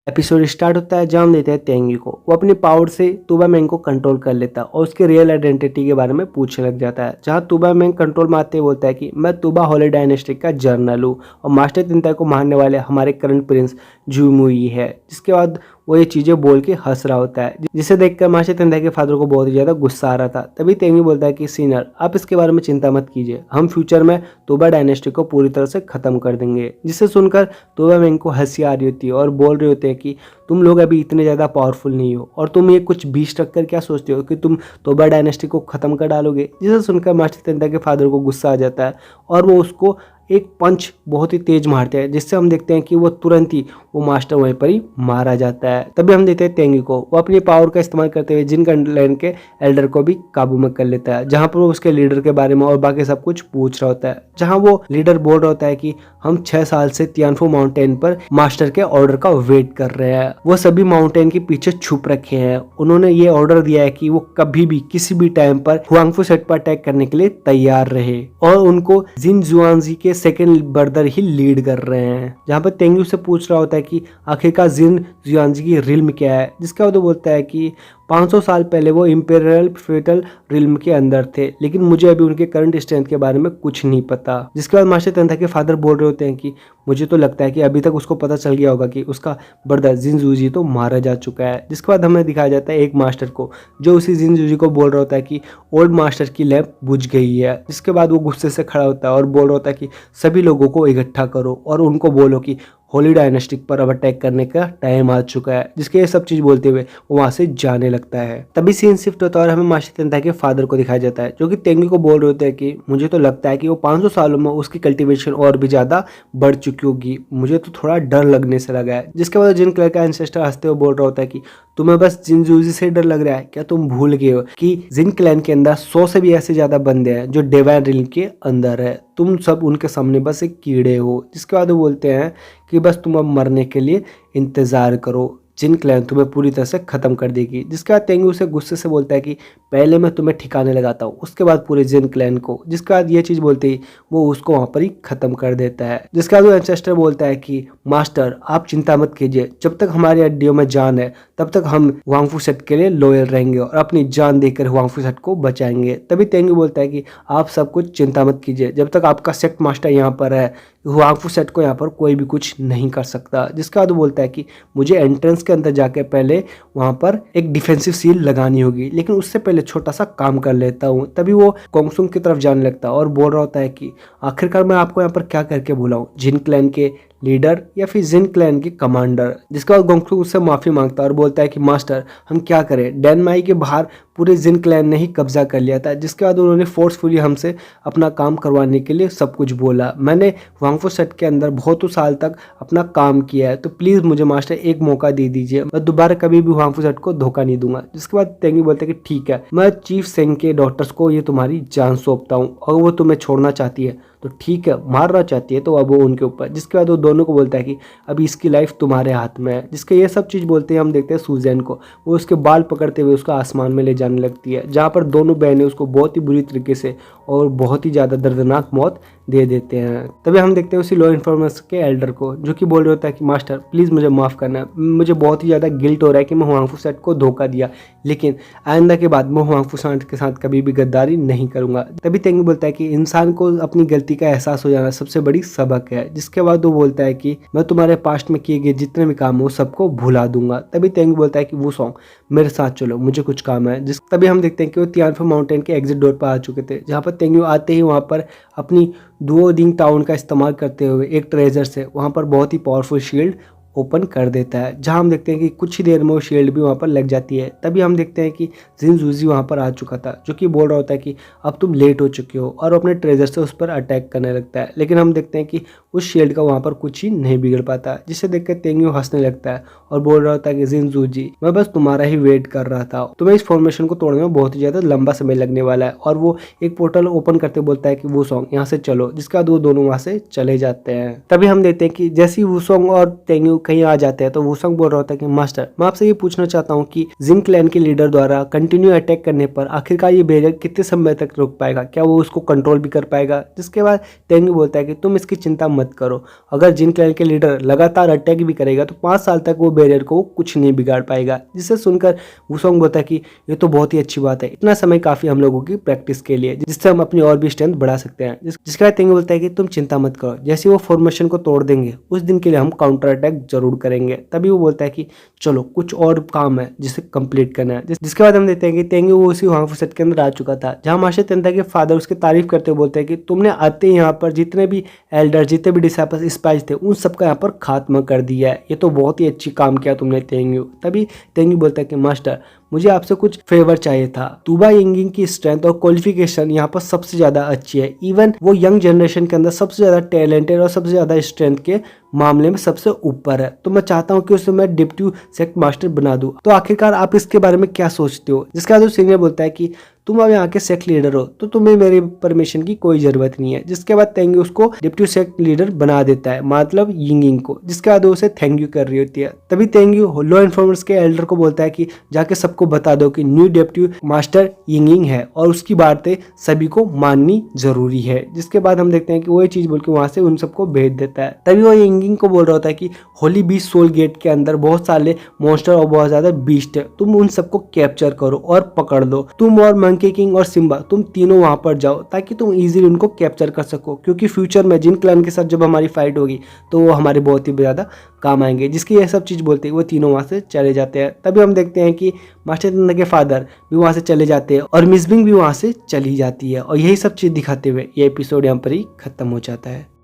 Episode start होता है जहाँ हम देते हैं तेंगी को। वो अपनी पावर से तुबामेंग को कंट्रोल कर लेता है और उसके रियल आइडेंटिटी के बारे में पूछने लग जाता है। जहाँ तुबामेंग कंट्रोल में आते ही बोलता है कि मैं तुबा होली डायनेस्टी का जर्नल हूँ और मास्टर तिनता को मारने वाले हमारे करंट प्रिंस जूमुई है। जिसके बाद वो ये चीज़ें बोल के हंस रहा होता है, जिसे देखकर मास्टर तिनता के फादर को बहुत ही ज़्यादा गुस्सा आ रहा था। तभी तेंगी बोलता है कि सीनियर, आप इसके बारे में चिंता मत कीजिए, हम फ्यूचर में तुबा डायनेस्टी को पूरी तरह से खत्म कर देंगे। जिसे सुनकर तुबामेंग को हंसी आ रही होती है और बोल रहे होते हैं कि तुम लोग अभी इतने ज़्यादा पावरफुल नहीं हो और तुम ये कुछ 20 रख कर क्या सोचते हो कि तुम तोबा डायनेस्टी को ख़त्म कर डालोगे। जिसे सुनकर मास्टर तिनता के फादर को गुस्सा आ जाता है और वो उसको एक पंच बहुत ही तेज मारते हैं, जिससे हम देखते हैं कि वो तुरंत ही वो मास्टर वहीं पर ही मारा जाता है। तभी हम देखते हैं तेंगी को, वो अपनी पावर का इस्तेमाल करते हुए जिन क्लैन के एल्डर को भी काबू में कर लेता है, जहां पर वो उसके लीडर के बारे में और बाकी सब कुछ पूछ रहा होता है। जहां वो लीडर बोल रहा होता है कि हम 6 साल से तियानफू माउंटेन पर मास्टर के ऑर्डर का वेट कर रहे हैं, वो सभी माउंटेन के पीछे छुप रखे हैं। उन्होंने ये ऑर्डर दिया है कि वो कभी भी किसी भी टाइम पर हुआंगफू सेट पर अटैक करने के लिए तैयार रहे और उनको जिन जुआनजी के सेकंड ब्रदर ही लीड कर रहे हैं। जहाँ पर तेंगी से पूछ रहा होता है कि आखिरकार जिन जुआनजी की रिल्म क्या है, जिसका वो तो बोलता है कि 500 साल पहले वो इंपीरियल फेटल रिल्म के अंदर थे, लेकिन मुझे अभी उनके करंट स्ट्रेंथ के बारे में कुछ नहीं पता। जिसके बाद मास्टर तिनता के फादर बोल रहे होते हैं कि मुझे तो लगता है कि अभी तक उसको पता चल गया होगा कि उसका ब्रदर जिनजूजी तो मारा जा चुका है। जिसके बाद हमें दिखाया जाता है एक मास्टर को, जो उसी जिनजूजी को बोल रहा होता है कि ओल्ड मास्टर की लैंप बुझ गई है। जिसके बाद वो गुस्से से खड़ा होता है और बोल रहा होता है कि सभी लोगों को इकट्ठा करो और उनको बोलो कि होली डायनेस्टी पर अब अटैक करने का टाइम आ चुका है। जिसके ये सब चीज बोलते हुए वो वहां से जाने लगता है। तभी सीन शिफ्ट होता है और हमें मास्टर तिनता के फादर को दिखाया जाता है, जो कि तेंगी को बोल रहे होते हैं कि मुझे तो लगता है कि वो 500 सालों में उसकी कल्टीवेशन और भी ज्यादा बढ़ चुकी होगी, मुझे तो थोड़ा डर लगने से लगा है। जिसके बाद जिन कलर का एंसेस्टर हंसते हुए बोल रहा होता है कि तुम्हें बस जिनजूजी से डर लग रहा है क्या? तुम भूल गए हो कि जिन क्लैन के अंदर 100 से भी ऐसे ज्यादा बंदे हैं जो डिवाइन रिल्म के अंदर है, तुम सब उनके सामने बस एक कीड़े हो। जिसके बाद वो बोलते हैं कि बस तुम अब मरने के लिए इंतजार करो, जिन क्लैन तुम्हें पूरी तरह से खत्म कर देगी। जिसके बाद तेंगी उसे गुस्से से बोलता है कि पहले मैं तुम्हें ठिकाने लगाता हूँ, उसके बाद पूरे जिन क्लैन को। जिसके बाद ये चीज बोलते ही वो उसको वहां पर ही खत्म कर देता है। जिसके बाद वो एंसेस्टर बोलता है कि मास्टर आप चिंता मत कीजिए, जब तक हमारी हड्डियों में जान है तब तक हम हुआंगफू सेट के लिए लॉयल रहेंगे और अपनी जान देकर हुआंगफू सेट को बचाएंगे। तभी तेंगी बोलता है कि आप सब कुछ चिंता मत कीजिए, जब तक आपका सेक्ट मास्टर यहाँ पर है हुआंगफू सेट को यहाँ पर कोई भी कुछ नहीं कर सकता। जिसके बाद वो बोलता है कि मुझे एंट्रेंस के अंदर जाके पहले वहां पर एक डिफेंसिव सील लगानी होगी, लेकिन उससे पहले छोटा सा काम कर लेता हूँ। तभी वो कोंगसुंग की तरफ जाने लगता है और बोल रहा होता है कि आखिरकार मैं आपको यहाँ पर क्या करके बुलाऊं, जिन क्लैन के लीडर या फिर जिन क्लैन के कमांडर। जिसके बाद गोंगसुंग उससे माफी मांगता है और बोलता है कि मास्टर हम क्या करें, डेनमाई के बाहर पूरे जिन क्लैन ने ही कब्जा कर लिया था। जिसके बाद उन्होंने फोर्सफुली हमसे अपना काम करवाने के लिए सब कुछ बोला। मैंने हुआंगफू सेट के अंदर बहुत साल तक अपना काम किया है, तो प्लीज मुझे मास्टर एक मौका दे दीजिए, मैं दोबारा कभी भी हुआंगफू सेट को धोखा नहीं दूंगा। जिसके बाद तेंगी बोलते हैं कि ठीक है, मैं चीफ सेंग के डॉक्टर्स को ये तुम्हारी जान सौंपता हूँ और वो तुम्हें छोड़ना चाहती है तो ठीक है, मारना चाहती है तो अब वो उनके ऊपर। जिसके बाद वो दोनों को बोलता है कि अभी इसकी लाइफ तुम्हारे हाथ में है। जिसके ये सब चीज बोलते हैं हम देखते हैं सुजैन को, वो उसके बाल पकड़ते हुए उसका आसमान में ले जाने लगती है, जहाँ पर दोनों बहनें उसको बहुत ही बुरी तरीके से और बहुत ही ज्यादा दर्दनाक मौत दे देते हैं। तभी हम देखते हैं उसी लॉ इन्फॉर्मेशन के एल्डर को, जो कि बोल रहा होता है कि मास्टर प्लीज मुझे माफ करना, मुझे बहुत ही ज्यादा गिल्ट हो रहा है कि मैं हुआंगफू सेट को धोखा दिया, लेकिन आइंदा के बाद मैं हुआंगफू सेट के साथ कभी भी गद्दारी नहीं करूंगा। तभी तेंगी बोलता है कि इंसान को अपनी गलती का एहसास हो जाना सबसे बड़ी सबक है। जिसके बाद वो बोलता है कि मैं तुम्हारे पास्ट में किए गए जितने भी काम हो सबको भुला दूंगा। तभी तेंगी बोलता है कि वो सॉन्ग मेरे साथ चलो, मुझे कुछ काम है। तभी हम देखते हैं कि वो तियानफू माउंटेन के एग्जिट डोर पर आ चुके थे, जहाँ पर तेंगी आते ही वहाँ पर अपनी दुओदिंग टाउन का इस्तेमाल करते हुए एक ट्रेजर से वहाँ पर बहुत ही पावरफुल शील्ड ओपन कर देता है, जहां हम देखते हैं कि कुछ ही देर में वो शील्ड भी वहां पर लग जाती है। तभी हम देखते हैं कि जिनजूजी वहां पर आ चुका था, जो कि बोल रहा होता है कि अब तुम लेट हो चुके हो और अपने ट्रेजर से उस पर अटैक करने लगता है। लेकिन हम देखते हैं कि उस शील्ड का वहां पर कुछ ही नहीं बिगड़ पाता, जिसे देखकर तेंगी हंसने लगता है और बोल रहा होता है कि जिनजूजी मैं बस तुम्हारा ही वेट कर रहा था, तुम्हें इस फॉर्मेशन को तोड़ने में बहुत ही ज्यादा लंबा समय लगने वाला है। और वो एक पोर्टल ओपन करते बोलता है कि वो सॉन्ग यहाँ से चलो, जिसका वो दोनों वहां से चले जाते हैं। तभी हम देखते हैं कि जैसे ही वो सॉन्ग और तेंगी कहीं आ जाते हैं तो वुसंग बोल रहा होता है कि मास्टर मैं आपसे ये पूछना चाहता हूँ कि जिन क्लैन के लीडर द्वारा कंटिन्यू अटैक करने पर आखिरकार ये बैरियर कितने समय तक रुक पाएगा, क्या वो उसको कंट्रोल भी कर पाएगा। जिसके बाद तेंगी बोलता है कि तुम इसकी चिंता मत करो, अगर जिन क्लैन के लीडर लगातार अटैक भी करेगा तो 5 साल तक वो बैरियर को कुछ नहीं बिगाड़ पाएगा। जिसे सुनकर वुसंग बोलता है कि ये तो बहुत ही अच्छी बात है, इतना समय काफी हम लोगों की प्रैक्टिस के लिए, जिससे हम अपनी और भी स्ट्रेंथ बढ़ा सकते हैं। जिसके बाद तेंगी बोलता है कि तुम चिंता मत करो, जैसे वो फॉर्मेशन को तोड़ देंगे उस दिन के लिए हम काउंटर अटैक जरूर करेंगे। तभी वो बोलता है कि चलो कुछ और काम है जिसे कंप्लीट करना है। जिसके बाद हम देखते हैं कि तेंगी वो उसी वांग सेट के अंदर आ चुका था, जहां मास्टर तेंता के फादर उसकी तारीफ करते हुए बोलते हैं कि तुमने आते ही यहाँ पर जितने भी एल्डर जितने भी डिसाइपल्स स्पाइस थे उन सबका यहाँ पर खात्मा कर दिया है, ये तो बहुत ही अच्छी काम किया तुमने तेंगी। तभी तेंगी बोलता है कि मास्टर मुझे आपसे कुछ फेवर चाहिए था। तुबा यिंगिंग की स्ट्रेंथ और क्वालिफिकेशन यहाँ पर सबसे ज्यादा अच्छी है, इवन वो यंग जनरेशन के अंदर सबसे ज्यादा टैलेंटेड और सबसे ज्यादा स्ट्रेंथ के मामले में सबसे ऊपर है, तो मैं चाहता हूँ कि उसे मैं डिप्टी सेक्ट मास्टर बना दूं। तो आखिरकार आप इसके बारे में क्या सोचते हो। जिसके बाद सीनियर बोलता है कि तुम अब यहाँ के सेक्ट लीडर हो तो तुम्हें मेरी परमिशन की कोई जरूरत नहीं है। जिसके बाद तेंगी उसको डिप्टी सेक्ट लीडर बना देता है, मतलब यिंगिंग को। जिसके बाद वो उसे थैंक यू कर रही होती है। तभी तेंगी लॉ इन्फॉर्मर्स के एल्डर को बोलता है कि जाके सबको बता दो कि न्यू डिप्टी मास्टर यिंगिंग है और उसकी बातें सभी को माननी जरूरी है। जिसके बाद हम देखते हैं कि वो ये चीज बोल के वहां से उन सबको भेज देता है। तभी वो यिंगिंग को बोल रहा होता है कि होली बीस्ट सोल गेट के अंदर बहुत सारे मॉन्स्टर और बहुत ज्यादा बीस्ट है, तुम उन सबको कैप्चर करो और पकड़ लो। तुम और मंकी किंग और सिम्बा तुम तीनों वहां पर जाओ ताकि तुम इजीली उनको कैप्चर कर सको, क्योंकि फ्यूचर में जिन क्लैन के साथ जब हमारी फाइट होगी तो वो हमारे बहुत ही ज्यादा काम आएंगे। जिसकी ये सब चीज बोलते हैं वो तीनों वहां से चले जाते हैं। तभी हम देखते हैं कि मास्टर तेंता के फादर भी वहां से चले जाते हैं और मिस बिंग भी वहां से चली जाती है, और यही सब चीज दिखाते हुए ये एपिसोड यहाँ पर ही खत्म हो जाता है।